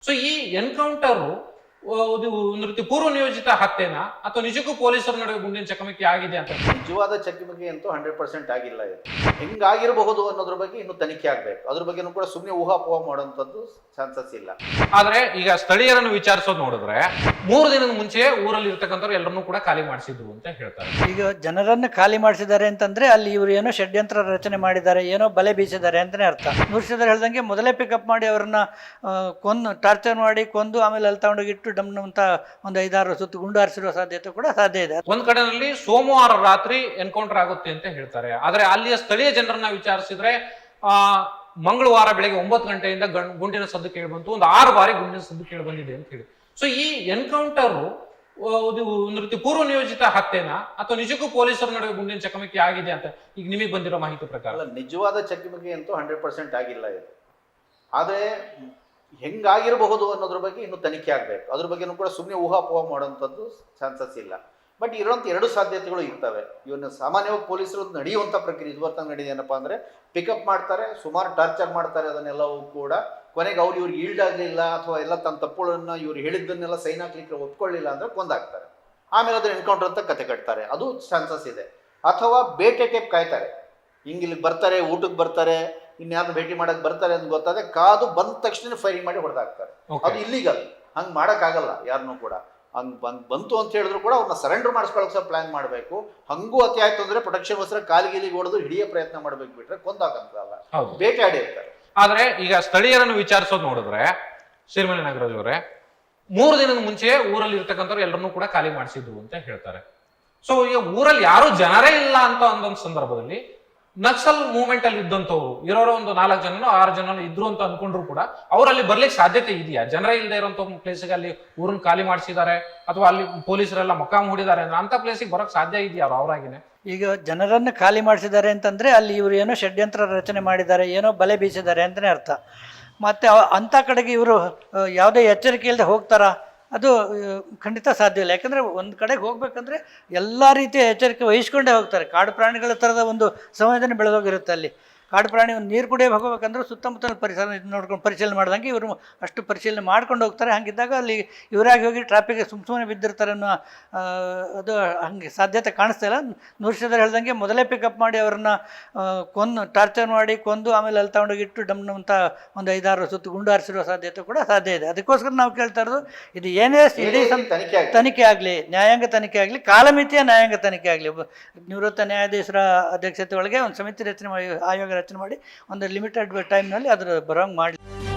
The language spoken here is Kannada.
ಸೊ ಈ ಎನ್ಕೌಂಟರ್ ಒಂದು ರೀತಿ ಪೂರ್ವ ನಿಯೋಜಿತ ಹತ್ಯೆನಾ ಅಥವಾ ನಿಜಕ್ಕೂ ಪೊಲೀಸರ ನಡುವೆ ಗುಂಡಿನ ಚಕಮಕಿ ಆಗಿದೆ ಅಂತ? ನಿಜವಾದ ಚಕಮಕಿ ಅಂತೂ 100% ಆಗಿಲ್ಲ. ಇದು ಹೆಂಗಾಗಿರಬಹುದು ಅನ್ನೋದ್ರ ಬಗ್ಗೆ ಇನ್ನು ತನಿಖೆ ಆಗ್ಬೇಕು. ಅದ್ರ ಬಗ್ಗೆನೂ ಕೂಡ ಸುಮ್ಮನೆ ಊಹಾಪೋಹ ಮಾಡುವಂಥದ್ದು ಚಾನ್ಸಸ್ ಇಲ್ಲ. ಆದ್ರೆ ಈಗ ಸ್ಥಳೀಯರನ್ನು ವಿಚಾರಿಸೋದು ನೋಡಿದ್ರೆ 3 ದಿನದ ಮುಂಚೆ ಊರಲ್ಲಿ ಇರ್ತಕ್ಕಂಥವ್ರು ಎಲ್ಲರನ್ನೂ ಕೂಡ ಖಾಲಿ ಮಾಡಿಸಿದ್ರು ಅಂತ ಹೇಳ್ತಾರೆ. ಈಗ ಜನರನ್ನು ಖಾಲಿ ಮಾಡಿಸಿದ್ದಾರೆ ಅಂತಂದ್ರೆ ಅಲ್ಲಿ ಇವರು ಏನೋ ಷಡ್ಯಂತ್ರ ರಚನೆ ಮಾಡಿದ್ದಾರೆ, ಏನೋ ಬಲೆ ಬೀಸಿದ್ದಾರೆ ಅಂತಾನೆ ಅರ್ಥ. ನೂರ್ಸಿದರ್ ಹೇಳ್ದಂಗೆ ಮೊದಲೇ ಪಿಕಪ್ ಮಾಡಿ ಅವ್ರನ್ನ ಟಾರ್ಚರ್ ಮಾಡಿ ಕೊಂದು ಆಮೇಲೆ ಅಲ್ಲಿ ತಗೊಂಡೋಗಿಟ್ಟು ಡಮ್ ಅಂತ ಒಂದು 5-6 ಸುತ್ತು ಗುಂಡು ಹಾರಿಸಿರುವ ಸಾಧ್ಯತೆ ಕೂಡ ಸಾಧ್ಯ ಇದೆ. ಒಂದ್ ಕಡೆನಲ್ಲಿ ಸೋಮವಾರ ರಾತ್ರಿ ಎನ್ಕೌಂಟರ್ ಆಗುತ್ತೆ ಅಂತ ಹೇಳ್ತಾರೆ. ಆದ್ರೆ ಅಲ್ಲಿಯ ಸ್ಥಳೀಯ ಜನರನ್ನ ವಿಚಾರಿಸಿದ್ರೆ ಮಂಗಳವಾರ ಬೆಳಗ್ಗೆ 9 ಗಂಟೆಯಿಂದ ಗುಂಡಿನ ಸದ್ದು ಕೇಳಿ ಬಂತು, ಒಂದು 6 ಬಾರಿ ಗುಂಡಿನ ಸದ್ದು ಕೇಳಿ ಬಂದಿದೆ ಅಂತ ಹೇಳಿ. ಸೊ ಈ ಎನ್ಕೌಂಟರ್ ಒಂದು ರೀತಿ ಪೂರ್ವ ನಿಯೋಜಿತ ಹತ್ಯೆನಾ ಅಥವಾ ನಿಜಕ್ಕೂ ಪೊಲೀಸರ ನಡುವೆ ಗುಂಡಿನ ಚಕಮಕಿ ಆಗಿದೆ ಅಂತ ಈಗ ನಿಮಗೆ ಬಂದಿರೋ ಮಾಹಿತಿ ಪ್ರಕಾರ? ಅಲ್ಲ, ನಿಜವಾದ ಚಕಮಕಿ ಅಂತೂ 100% ಆಗಿಲ್ಲ. ಇದು ಆದ್ರೆ ಹೆಂಗಾಗಿರಬಹುದು ಅನ್ನೋದ್ರ ಬಗ್ಗೆ ಇನ್ನು ತನಿಖೆ ಆಗ್ಬೇಕು. ಅದ್ರ ಬಗ್ಗೆನೂ ಕೂಡ ಸುಮ್ಮನೆ ಊಹಾಪೋಹ ಮಾಡುವಂಥದ್ದು ಚಾನ್ಸಸ್ ಇಲ್ಲ. ಬಟ್ ಇರೋಂಥ 2 ಸಾಧ್ಯತೆಗಳು ಇರ್ತವೆ. ಇವನ್ನ ಸಾಮಾನ್ಯವಾಗಿ ಪೊಲೀಸರು ನಡೆಯುವಂಥ ಪ್ರಕ್ರಿಯೆ ಇದುವರೆಗೆ ನಡೆದಿದೆ. ಏನಪ್ಪ ಅಂದರೆ ಪಿಕಪ್ ಮಾಡ್ತಾರೆ, ಸುಮಾರು ಟಾರ್ಚರ್ ಮಾಡ್ತಾರೆ, ಅದನ್ನೆಲ್ಲವೂ ಕೂಡ ಕೊನೆಗೆ ಇವ್ರಿಗೆ ಈಲ್ಡ್ ಆಗಲಿಲ್ಲ ಅಥವಾ ಎಲ್ಲ ತಮ್ಮ ತಪ್ಪುಗಳನ್ನು ಇವ್ರು ಹೇಳಿದ್ದನ್ನೆಲ್ಲ ಸೈನ್ ಹಾಕ್ಲಿಕ್ಕೆ ಒಪ್ಕೊಳ್ಳಿಲ್ಲ ಅಂದರೆ ಕೊಂದಾಗ್ತಾರೆ. ಆಮೇಲೆ ಅದನ್ನ ಎನ್ಕೌಂಟರ್ ಅಂತ ಕತೆ ಕಟ್ತಾರೆ, ಅದು ಚಾನ್ಸಸ್ ಇದೆ. ಅಥವಾ ಬೇಟೆ ಟೈಪ್ ಕಾಯ್ತಾರೆ, ಇಲ್ಲಿಗೆ ಬರ್ತಾರೆ, ಊಟಕ್ಕೆ ಬರ್ತಾರೆ, ಇನ್ಯಾರು ಭೇಟಿ ಮಾಡಕ್ಕೆ ಬರ್ತಾರೆ ಅಂತ ಗೊತ್ತಾದ್ರೆ ಕಾದು ಬಂದ ತಕ್ಷಣ ಫೈರಿಂಗ್ ಮಾಡಿ ಹೊಡೆದಾಕ್ತಾರೆ. ಅದು ಇಲ್ಲಿಗಲ್, ಹಂಗೆ ಮಾಡೋಕ್ಕಾಗಲ್ಲ ಯಾರನ್ನೂ ಕೂಡ. ಹಂಗೆ ಬಂತು ಅಂತ ಹೇಳಿದ್ರು ಕೂಡ ಅವ್ರನ್ನ ಸರೆಂಡರ್ ಮಾಡಿಸ್ಕೊಳ್ಳೋಕೆ ಸಹ ಪ್ಲಾನ್ ಮಾಡಬೇಕು. ಹಂಗೂ ಅತಿ ಆಯ್ತು ಅಂದರೆ ಪ್ರೊಟೆಕ್ಷನ್ಗೋಸ್ಕರ ಕಾಲಿಗಿಲಿಗೆ ಹೊಡೆದು ಹಿಡಿಯೋ ಪ್ರಯತ್ನ ಮಾಡಬೇಕು, ಬಿಟ್ರೆ ಕೊಂದಾಕಂತಲ್ಲ, ಬೇಟೆ ಆಡಿರ್ತಾರೆ. ಆದ್ರೆ ಈಗ ಸ್ಥಳೀಯರನ್ನು ವಿಚಾರಿಸೋದು ನೋಡಿದ್ರೆ ಶ್ರೀಮನಿ ನಾಗರಾಜ್ ಅವರೇ, 3 ದಿನದ ಮುಂಚೆ ಊರಲ್ಲಿ ಇರ್ತಕ್ಕಂಥವ್ರು ಎಲ್ಲರನ್ನೂ ಕೂಡ ಖಾಲಿ ಮಾಡಿಸಿದ್ರು ಅಂತ ಹೇಳ್ತಾರೆ. ಸೊ ಈಗ ಊರಲ್ಲಿ ಯಾರು ಜನರೇ ಇಲ್ಲ ಅಂತ ಒಂದೊಂದು ಸಂದರ್ಭದಲ್ಲಿ ನಕ್ಸಲ್ ಮೂವ್ಮೆಂಟ್ ಅಲ್ಲಿ ಇದ್ದಂಥವ್ರು ಇರೋರು ಒಂದು 4 ಜನನೋ 6 ಜನನೋ ಇದ್ರು ಅಂತ ಅನ್ಕೊಂಡ್ರು ಕೂಡ ಅವರಲ್ಲಿ ಬರ್ಲಿಕ್ಕೆ ಸಾಧ್ಯತೆ ಇದೆಯಾ? ಜನರೇ ಇಲ್ಲದೆ ಇರೋಂಥ ಪ್ಲೇಸಿಗೆ ಅಲ್ಲಿ ಊರನ್ನ ಖಾಲಿ ಮಾಡಿಸಿದ್ದಾರೆ ಅಥವಾ ಅಲ್ಲಿ ಪೊಲೀಸರೆಲ್ಲ ಮೊಕ್ಕಾಂ ಹೂಡಿದ್ದಾರೆ ಅಂದ್ರೆ ಅಂತ ಪ್ಲೇಸಿಗೆ ಬರೋಕ್ ಸಾಧ್ಯ ಇದೆಯಾ ಅವರಾಗಿನೇ? ಈಗ ಜನರನ್ನು ಖಾಲಿ ಮಾಡಿಸಿದ್ದಾರೆ ಅಂತಂದ್ರೆ ಅಲ್ಲಿ ಇವರು ಏನೋ ಷಡ್ಯಂತ್ರ ರಚನೆ ಮಾಡಿದ್ದಾರೆ, ಏನೋ ಬಲೆ ಬೀಸಿದ್ದಾರೆ ಅಂತಾನೆ ಅರ್ಥ. ಮತ್ತೆ ಅಂಥ ಕಡೆಗೆ ಇವರು ಯಾವುದೇ ಎಚ್ಚರಿಕೆ ಇಲ್ಲದೆ ಹೋಗ್ತಾರಾ? ಅದು ಖಂಡಿತ ಸಾಧ್ಯ ಇಲ್ಲ. ಯಾಕಂದರೆ ಒಂದು ಕಡೆಗೆ ಹೋಗ್ಬೇಕಂದ್ರೆ ಎಲ್ಲ ರೀತಿಯ ಎಚ್ಚರಿಕೆ ವಹಿಸ್ಕೊಂಡೇ ಹೋಗ್ತಾರೆ. ಕಾಡು ಪ್ರಾಣಿಗಳ ಥರದ ಒಂದು ಸಂವೇದನೆ ಬೆಳೆದೋಗಿರುತ್ತೆ ಅಲ್ಲಿ. ಕಾಡು ಪ್ರಾಣಿ ಒಂದು ನೀರು ಕುಡಿಯೋ ಹೋಗ್ಬೇಕಂದ್ರೆ ಸುತ್ತಮುತ್ತಲ ಪರಿಸರ ನೋಡ್ಕೊಂಡು ಪರಿಶೀಲನೆ ಮಾಡ್ದಂಗೆ ಇವರು ಅಷ್ಟು ಪರಿಶೀಲನೆ ಮಾಡ್ಕೊಂಡು ಹೋಗ್ತಾರೆ. ಹಾಗಿದ್ದಾಗ ಅಲ್ಲಿ ಇವರಾಗಿ ಹೋಗಿ ಟ್ರಾಫಿಕ್ಗೆ ಸುಮ್ಮನೆ ಬಿದ್ದಿರ್ತಾರೆ ಅನ್ನೋ ಅದು ಹಂಗೆ ಸಾಧ್ಯತೆ ಕಾಣಿಸ್ತಾ ಇಲ್ಲ. ನೂರ್ಸಿದರ್ ಹೇಳ್ದಂಗೆ ಮೊದಲೇ ಪಿಕಪ್ ಮಾಡಿ ಅವ್ರನ್ನ ಟಾರ್ಚರ್ ಮಾಡಿ ಕೊಂದು ಆಮೇಲೆ ಅಲ್ಲಿ ತಗೊಂಡೋಗಿಟ್ಟು ಡಮ್ ಅಂತ ಒಂದು 5-6 ಸುತ್ತು ಗುಂಡು ಹಾರಿಸಿರುವ ಸಾಧ್ಯತೆ ಕೂಡ ಸಾಧ್ಯ ಇದೆ. ಅದಕ್ಕೋಸ್ಕರ ನಾವು ಕೇಳ್ತಾ ಇರೋದು, ಇದು ಏನೇ ಇಡೀ ತನಿಖೆ ಆಗಲಿ, ನ್ಯಾಯಾಂಗ ತನಿಖೆ ಆಗಲಿ, ಕಾಲಮಿತಿಯ ನ್ಯಾಯಾಂಗ ತನಿಖೆ ಆಗಲಿ, ನಿವೃತ್ತ ನ್ಯಾಯಾಧೀಶರ ಅಧ್ಯಕ್ಷತೆ ಒಳಗೆ ಒಂದು ಸಮಿತಿ ರಚನೆ ಮಾಡಿ, ಆಯೋಗ ರಚನೆ ಮಾಡಿ ಒಂದು ಲಿಮಿಟೆಡ್ ಟೈಮ್ನಲ್ಲಿ ಅದ್ರ ಬರೋಂಗೆ ಮಾಡಲಿ.